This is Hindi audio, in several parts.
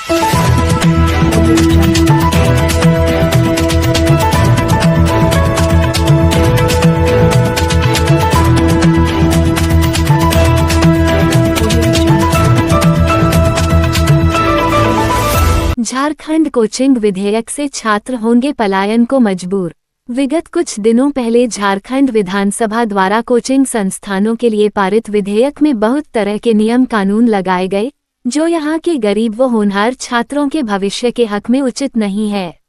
झारखंड कोचिंग विधेयक से छात्र होंगे पलायन को मजबूर। विगत कुछ दिनों पहले झारखंड विधानसभा द्वारा कोचिंग संस्थानों के लिए पारित विधेयक में बहुत तरह के नियम कानून लगाए गए, जो यहाँ के गरीब व होनहार छात्रों के भविष्य के हक में उचित नहीं है।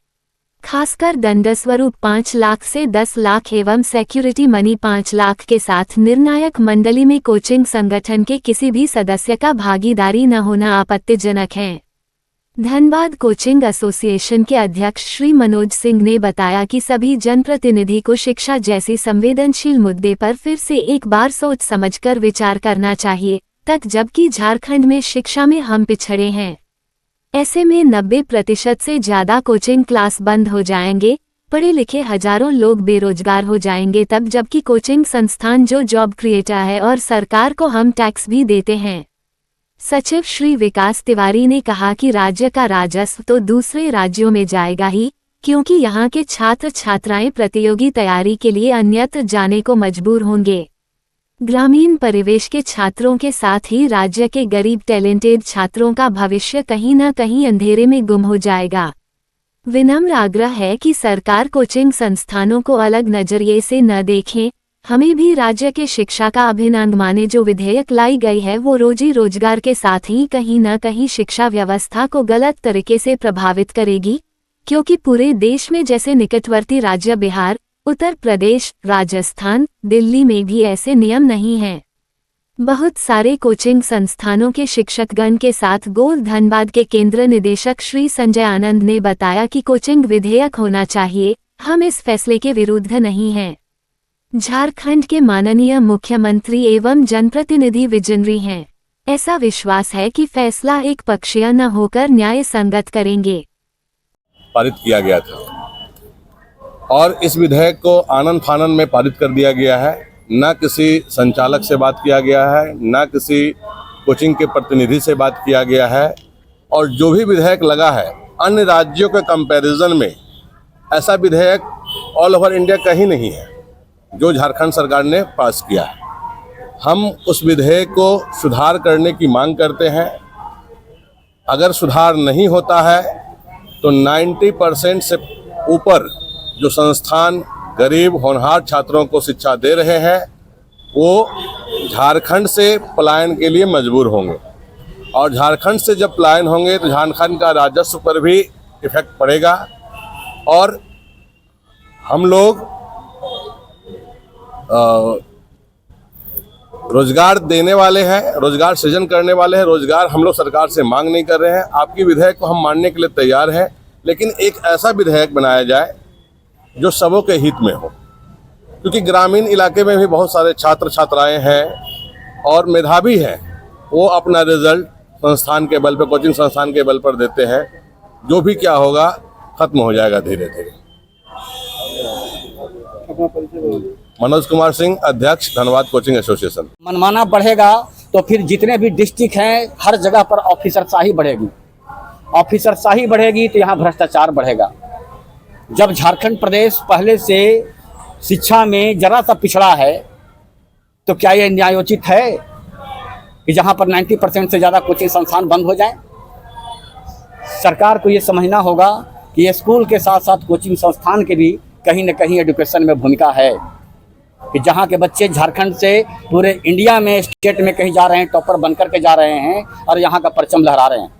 खासकर दंडस्वरूप 5 लाख से 10 लाख एवं सिक्योरिटी मनी 5 लाख के साथ निर्णायक मंडली में कोचिंग संगठन के किसी भी सदस्य का भागीदारी न होना आपत्तिजनक है। धनबाद कोचिंग एसोसिएशन के अध्यक्ष श्री मनोज सिंह ने बताया कि सभी जनप्रतिनिधि को शिक्षा जैसी संवेदनशील मुद्दे पर फिर से एक बार सोच समझकर विचार करना चाहिए, जबकि झारखंड में शिक्षा में हम पिछड़े हैं। ऐसे में 90% से ज्यादा कोचिंग क्लास बंद हो जाएंगे, पढ़े लिखे हजारों लोग बेरोजगार हो जाएंगे, जबकि कोचिंग संस्थान जो जॉब क्रिएटर है और सरकार को हम टैक्स भी देते हैं। सचिव श्री विकास तिवारी ने कहा कि राज्य का राजस्व तो दूसरे राज्यों में जाएगा ही, क्योंकि यहाँ के छात्र छात्राएं प्रतियोगी तैयारी के लिए अन्यत्र जाने को मजबूर होंगे। ग्रामीण परिवेश के छात्रों के साथ ही राज्य के गरीब टैलेंटेड छात्रों का भविष्य कहीं न कहीं अंधेरे में गुम हो जाएगा। विनम्र आग्रह है कि सरकार कोचिंग संस्थानों को अलग नजरिए से न देखें, हमें भी राज्य के शिक्षा का अभिन्न अंग माने। जो विधेयक लाई गई है वो रोजी रोजगार के साथ ही कहीं न कहीं शिक्षा व्यवस्था को गलत तरीके से प्रभावित करेगी, क्योंकि पूरे देश में जैसे निकटवर्ती राज्य बिहार, उत्तर प्रदेश, राजस्थान, दिल्ली में भी ऐसे नियम नहीं हैं। बहुत सारे कोचिंग संस्थानों के शिक्षकगण के साथ गोल धनबाद के केंद्र निदेशक श्री संजय आनंद ने बताया कि कोचिंग विधेयक होना चाहिए, हम इस फैसले के विरुद्ध नहीं हैं। झारखंड के माननीय मुख्यमंत्री एवं जनप्रतिनिधि विजनरी हैं। ऐसा विश्वास है कि फैसला एक पक्षीय न होकर न्याय संगत करेंगे। पारित किया गया था और इस विधेयक को आनन फानन में पारित कर दिया गया है। न किसी संचालक से बात किया गया है, न किसी कोचिंग के प्रतिनिधि से बात किया गया है। और जो भी विधेयक लगा है, अन्य राज्यों के कंपैरिजन में ऐसा विधेयक ऑल ओवर इंडिया कहीं नहीं है जो झारखंड सरकार ने पास किया है। हम उस विधेयक को सुधार करने की मांग करते हैं। अगर सुधार नहीं होता है तो 90% से ऊपर जो संस्थान गरीब होनहार छात्रों को शिक्षा दे रहे हैं वो झारखंड से पलायन के लिए मजबूर होंगे। और झारखंड से जब पलायन होंगे तो झारखंड का राजस्व पर भी इफेक्ट पड़ेगा। और हम लोग रोजगार देने वाले हैं, रोजगार सृजन करने वाले हैं। रोजगार हम लोग सरकार से मांग नहीं कर रहे हैं। आपकी विधेयक को हम मानने के लिए तैयार हैं, लेकिन एक ऐसा विधेयक बनाया जाए जो सबों के हित में हो, क्योंकि ग्रामीण इलाके में भी बहुत सारे छात्र छात्राएं हैं और मेधावी हैं। वो अपना रिजल्ट संस्थान के बल पर, कोचिंग संस्थान के बल पर देते हैं। जो भी क्या होगा खत्म हो जाएगा धीरे धीरे। मनोज कुमार सिंह, अध्यक्ष धनबाद कोचिंग एसोसिएशन। मनमाना बढ़ेगा तो फिर जितने भी डिस्ट्रिक्ट हैं हर जगह पर ऑफिसरशाही बढ़ेगी। ऑफिसरशाही बढ़ेगी तो यहाँ भ्रष्टाचार बढ़ेगा। जब झारखंड प्रदेश पहले से शिक्षा में जरा सा पिछड़ा है तो क्या ये न्यायोचित है कि जहाँ पर 90% से ज़्यादा कोचिंग संस्थान बंद हो जाए? सरकार को ये समझना होगा कि स्कूल के साथ साथ कोचिंग संस्थान के भी कहीं न कहीं एजुकेशन में भूमिका है, कि जहाँ के बच्चे झारखंड से पूरे इंडिया में, स्टेट में कहीं जा रहे हैं, टॉपर बनकर के जा रहे हैं और यहाँ का परचम लहरा रहे हैं।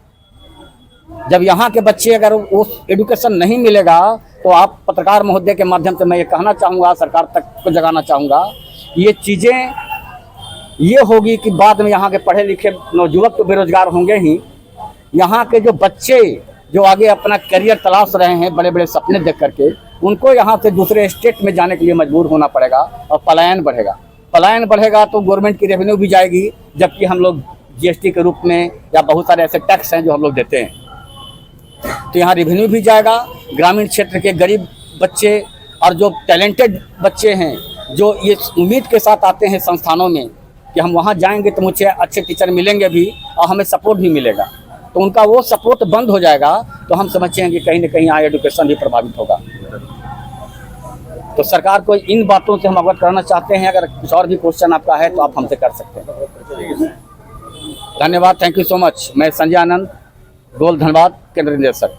जब यहाँ के बच्चे अगर वो एजुकेशन नहीं मिलेगा तो आप पत्रकार महोदय के माध्यम से मैं ये कहना चाहूँगा, सरकार तक को जगाना चाहूँगा, ये चीज़ें ये होगी कि बाद में यहाँ के पढ़े लिखे नौजुवक तो बेरोजगार होंगे ही, यहाँ के जो बच्चे जो आगे अपना करियर तलाश रहे हैं बड़े बड़े सपने देख करके, उनको यहाँ से दूसरे स्टेट में जाने के लिए मजबूर होना पड़ेगा और पलायन बढ़ेगा। पलायन बढ़ेगा तो गवर्नमेंट की रेवेन्यू भी जाएगी, जबकि हम लोग जीएसटी के रूप में या बहुत सारे ऐसे टैक्स हैं जो हम लोग देते हैं, तो यहाँ रेवेन्यू भी जाएगा। ग्रामीण क्षेत्र के गरीब बच्चे और जो टैलेंटेड बच्चे हैं, जो ये उम्मीद के साथ आते हैं संस्थानों में कि हम वहाँ जाएंगे तो मुझे अच्छे टीचर मिलेंगे भी और हमें सपोर्ट भी मिलेगा, तो उनका वो सपोर्ट बंद हो जाएगा, तो हम समझते हैं कि कहीं ना कहीं यहाँ एजुकेशन भी प्रभावित होगा। तो सरकार को इन बातों से हम अवगत कराना चाहते हैं। अगर कुछ और भी क्वेश्चन आपका है तो आप हमसे कर सकते हैं। धन्यवाद, थैंक यू सो मच। मैं संजय आनंद, गोल धनबाद, केंद्र निदेशक।